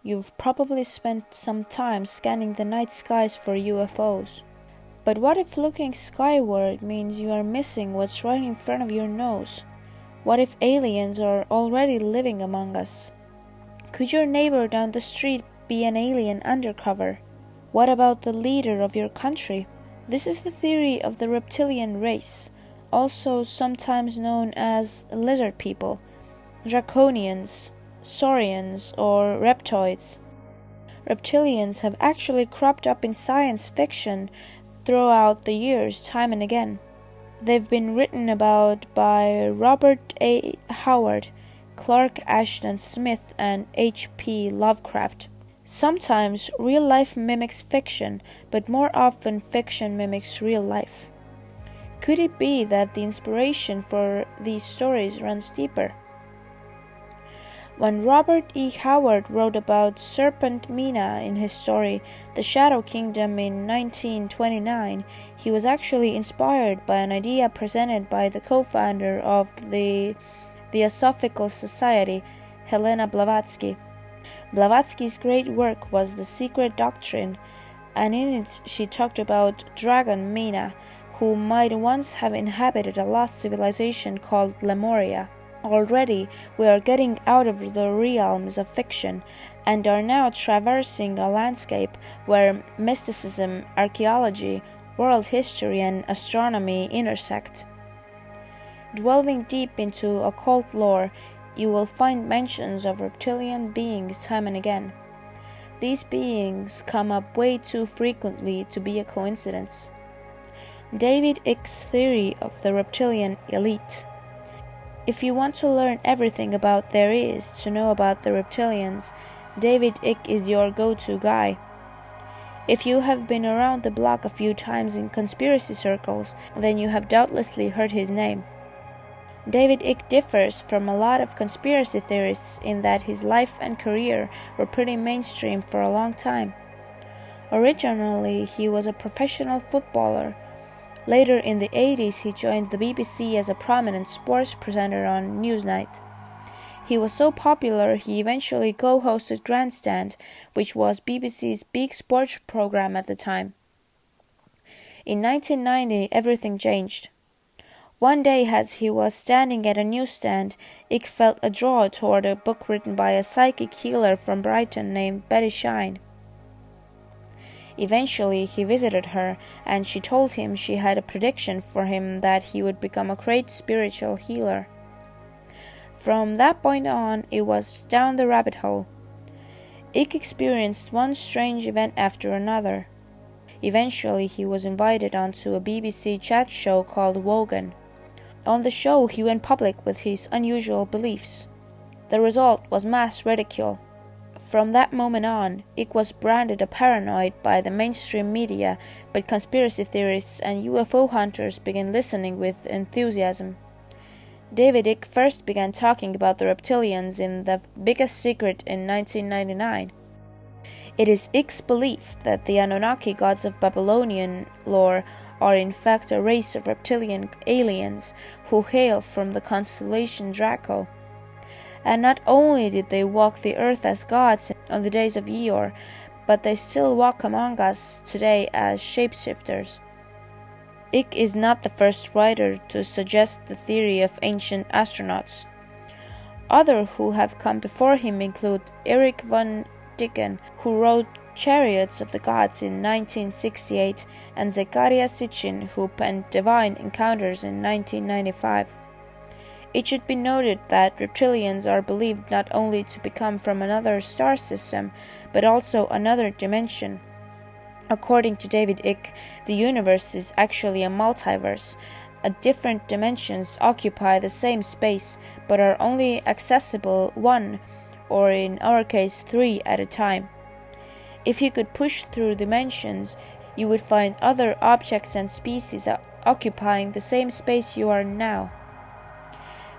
You've probably spent some time scanning the night skies for UFOs. But what if looking skyward means you are missing what's right in front of your nose? What if aliens are already living among us? Could your neighbor down the street be an alien undercover? What about the leader of your country? This is the theory of the reptilian race, also sometimes known as lizard people, draconians, saurians, or reptoids. Reptilians have actually cropped up in science fiction throughout the years time and again. They've been written about by Robert A. Howard, Clark Ashton Smith, and H.P. Lovecraft. Sometimes real life mimics fiction, but more often fiction mimics real life. Could it be that the inspiration for these stories runs deeper? When Robert E. Howard wrote about Serpent Mina in his story The Shadow Kingdom in 1929, he was actually inspired by an idea presented by the co-founder of the Theosophical Society, Helena Blavatsky. Blavatsky's great work was The Secret Doctrine, and in it she talked about Dragon Mina, who might once have inhabited a lost civilization called Lemuria. Already we are getting out of the realms of fiction and are now traversing a landscape where mysticism, archaeology, world history, and astronomy intersect. Delving deep into occult lore, you will find mentions of reptilian beings time and again. These beings come up way too frequently to be a coincidence. David Icke's theory of the reptilian elite. If you want to learn everything about there is to know about the reptilians, David Icke is your go-to guy. If you have been around the block a few times in conspiracy circles, then you have doubtlessly heard his name. David Icke differs from a lot of conspiracy theorists in that his life and career were pretty mainstream for a long time. Originally, he was a professional footballer. Later in the 80s, he joined the BBC as a prominent sports presenter on Newsnight. He was so popular, he eventually co-hosted Grandstand, which was BBC's big sports program at the time. In 1990, everything changed. One day, as he was standing at a newsstand, Icke felt a draw toward a book written by a psychic healer from Brighton named Betty Shine. Eventually, he visited her, and she told him she had a prediction for him that he would become a great spiritual healer. From that point on, it was down the rabbit hole. Icke experienced one strange event after another. Eventually, he was invited onto a BBC chat show called Wogan. On the show, he went public with his unusual beliefs. The result was mass ridicule. From that moment on, Icke was branded a paranoid by the mainstream media, but conspiracy theorists and UFO hunters began listening with enthusiasm. David Icke first began talking about the reptilians in The Biggest Secret in 1999. It is Icke's belief that the Anunnaki gods of Babylonian lore are in fact a race of reptilian aliens who hail from the constellation Draco. And not only did they walk the earth as gods on the days of yore, but they still walk among us today as shapeshifters. Icke is not the first writer to suggest the theory of ancient astronauts. Others who have come before him include Erich von Däniken, who wrote Chariots of the Gods in 1968, and Zecharia Sitchin, who penned Divine Encounters in 1995. It should be noted that reptilians are believed not only to come from another star system, but also another dimension. According to David Icke, the universe is actually a multiverse. Different dimensions occupy the same space, but are only accessible one, or in our case 3 at a time. If you could push through dimensions, you would find other objects and species occupying the same space you are now.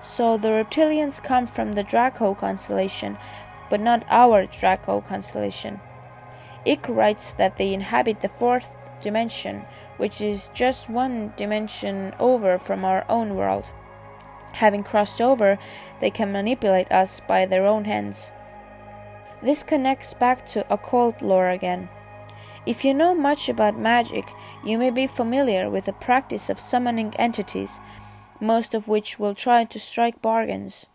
So the reptilians come from the Draco constellation, but not our Draco constellation. Icke writes that they inhabit the 4th dimension, which is just one dimension over from our own world. Having crossed over, they can manipulate us by their own hands. This connects back to occult lore again. If you know much about magic, you may be familiar with the practice of summoning entities, most of which will try to strike bargains.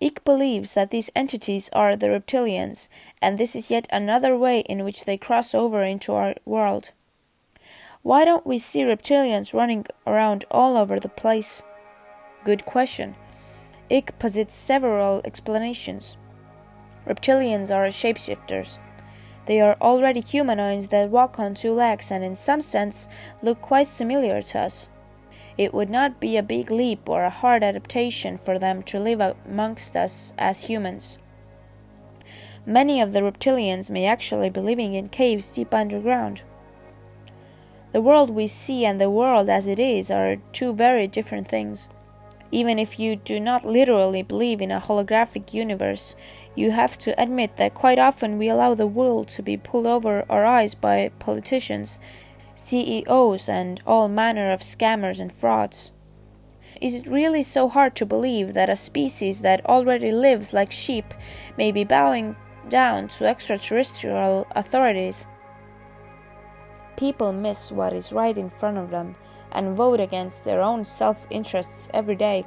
Icke believes that these entities are the reptilians, and this is yet another way in which they cross over into our world. Why don't we see reptilians running around all over the place? Good question. Icke posits several explanations. Reptilians are shapeshifters. They are already humanoids that walk on two legs and in some sense look quite similar to us. It would not be a big leap or a hard adaptation for them to live amongst us as humans. Many of the reptilians may actually be living in caves deep underground. The world we see and the world as it is are two very different things. Even if you do not literally believe in a holographic universe, you have to admit that quite often we allow the world to be pulled over our eyes by politicians, CEOs, and all manner of scammers and frauds. Is it really so hard to believe that a species that already lives like sheep may be bowing down to extraterrestrial authorities? People miss what is right in front of them and vote against their own self-interests every day.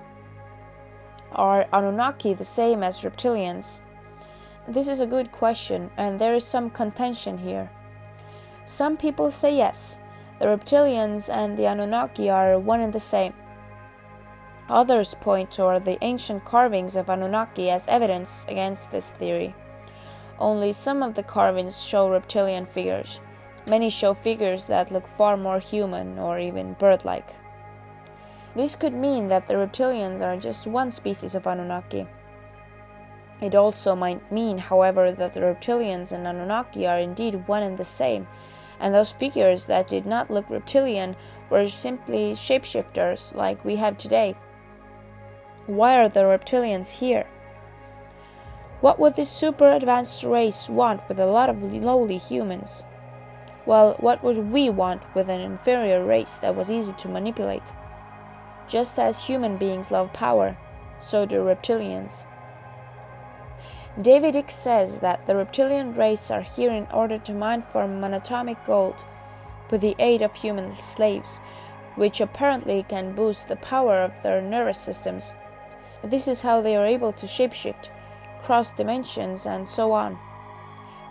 Are Anunnaki the same as reptilians? This is a good question, and there is some contention here. Some people say yes, the reptilians and the Anunnaki are one and the same. Others point toward the ancient carvings of Anunnaki as evidence against this theory. Only some of the carvings show reptilian figures. Many show figures that look far more human or even bird-like. This could mean that the reptilians are just one species of Anunnaki. It also might mean, however, that the reptilians and Anunnaki are indeed one and the same, and those figures that did not look reptilian were simply shapeshifters like we have today. Why are the reptilians here? What would this super advanced race want with a lot of lowly humans? Well, what would we want with an inferior race that was easy to manipulate? Just as human beings love power, so do reptilians. David Icke says that the reptilian race are here in order to mine for monatomic gold with the aid of human slaves, which apparently can boost the power of their nervous systems. This is how they are able to shapeshift, cross dimensions, and so on.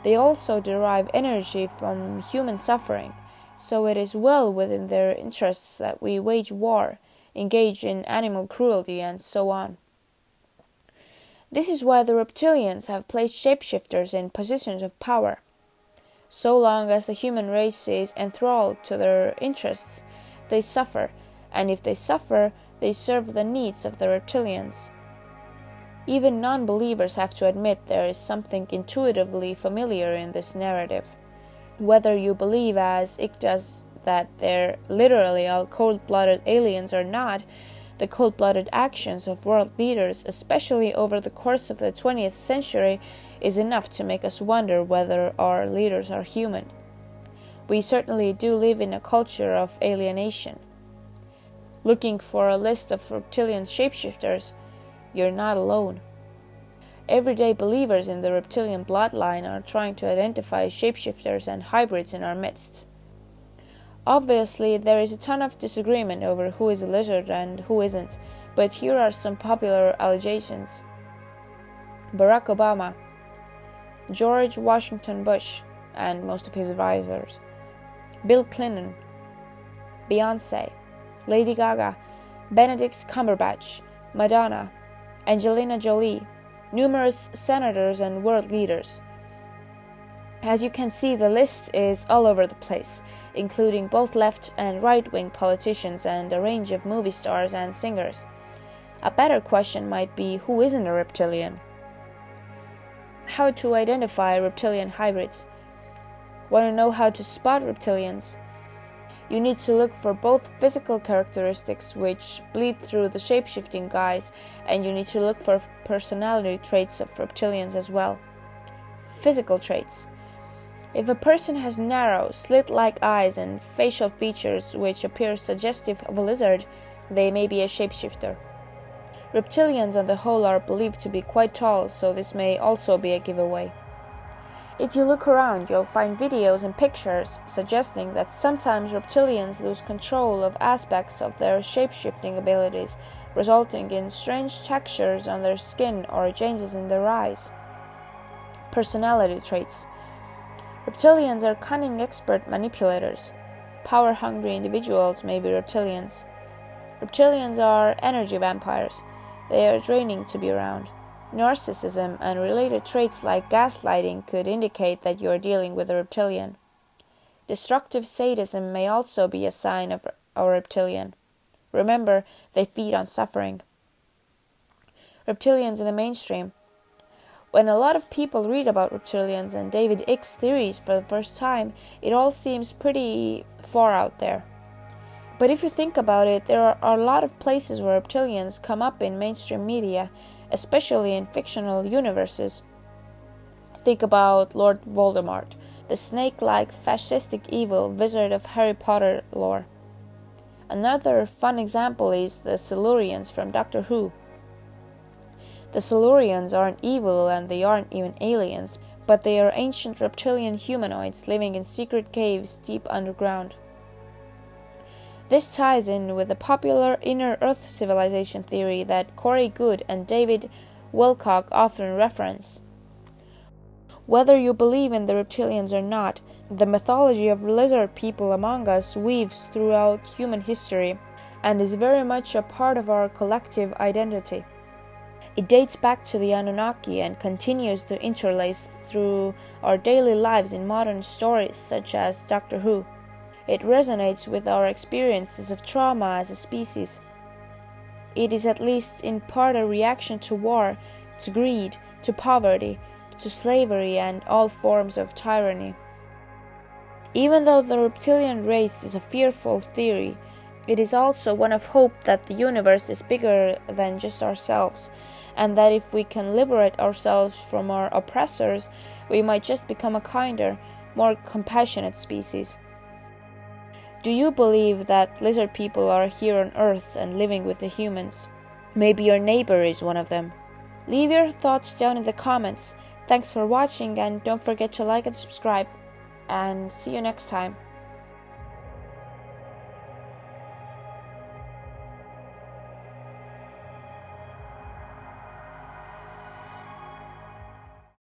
They also derive energy from human suffering, so it is well within their interests that we wage war, engage in animal cruelty, and so on. This is why the reptilians have placed shapeshifters in positions of power. So long as the human race is enthralled to their interests, they suffer, and if they suffer, they serve the needs of the reptilians. Even non-believers have to admit there is something intuitively familiar in this narrative. Whether you believe, as Icke does, that they're literally all cold-blooded aliens or not, the cold-blooded actions of world leaders, especially over the course of the 20th century, is enough to make us wonder whether our leaders are human. We certainly do live in a culture of alienation. Looking for a list of reptilian shapeshifters, you're not alone. Everyday believers in the reptilian bloodline are trying to identify shapeshifters and hybrids in our midst. Obviously, there is a ton of disagreement over who is a lizard and who isn't, but here are some popular allegations. Barack Obama, George Washington Bush and most of his advisors, Bill Clinton, Beyonce, Lady Gaga, Benedict Cumberbatch, Madonna, Angelina Jolie, numerous senators and world leaders. As you can see, the list is all over the place, including both left and right-wing politicians and a range of movie stars and singers. A better question might be, who isn't a reptilian? How to identify reptilian hybrids? Want to know how to spot reptilians? You need to look for both physical characteristics which bleed through the shapeshifting guys, and you need to look for personality traits of reptilians as well. Physical traits. If a person has narrow, slit-like eyes and facial features which appear suggestive of a lizard, they may be a shapeshifter. Reptilians on the whole are believed to be quite tall, so this may also be a giveaway. If you look around, you'll find videos and pictures suggesting that sometimes reptilians lose control of aspects of their shape-shifting abilities, resulting in strange textures on their skin or changes in their eyes. Personality traits. Reptilians are cunning expert manipulators. Power-hungry individuals may be reptilians. Reptilians are energy vampires. They are draining to be around. Narcissism and related traits like gaslighting could indicate that you are dealing with a reptilian. Destructive sadism may also be a sign of a reptilian. Remember, they feed on suffering. Reptilians in the mainstream. When a lot of people read about reptilians and David Icke's theories for the first time, it all seems pretty far out there. But if you think about it, there are a lot of places where reptilians come up in mainstream media, especially in fictional universes. Think about Lord Voldemort, the snake-like fascistic evil wizard of Harry Potter lore. Another fun example is the Saurians from Doctor Who. The Saurians aren't evil and they aren't even aliens, but they are ancient reptilian humanoids living in secret caves deep underground. This ties in with the popular Inner Earth civilization theory that Corey Goode and David Wilcock often reference. Whether you believe in the reptilians or not, the mythology of lizard people among us weaves throughout human history and is very much a part of our collective identity. It dates back to the Anunnaki and continues to interlace through our daily lives in modern stories such as Doctor Who. It resonates with our experiences of trauma as a species. It is at least in part a reaction to war, to greed, to poverty, to slavery and all forms of tyranny. Even though the reptilian race is a fearful theory, it is also one of hope that the universe is bigger than just ourselves, and that if we can liberate ourselves from our oppressors, we might just become a kinder, more compassionate species. Do you believe that lizard people are here on Earth and living with the humans? Maybe your neighbor is one of them. Leave your thoughts down in the comments. Thanks for watching and don't forget to like and subscribe. And see you next time.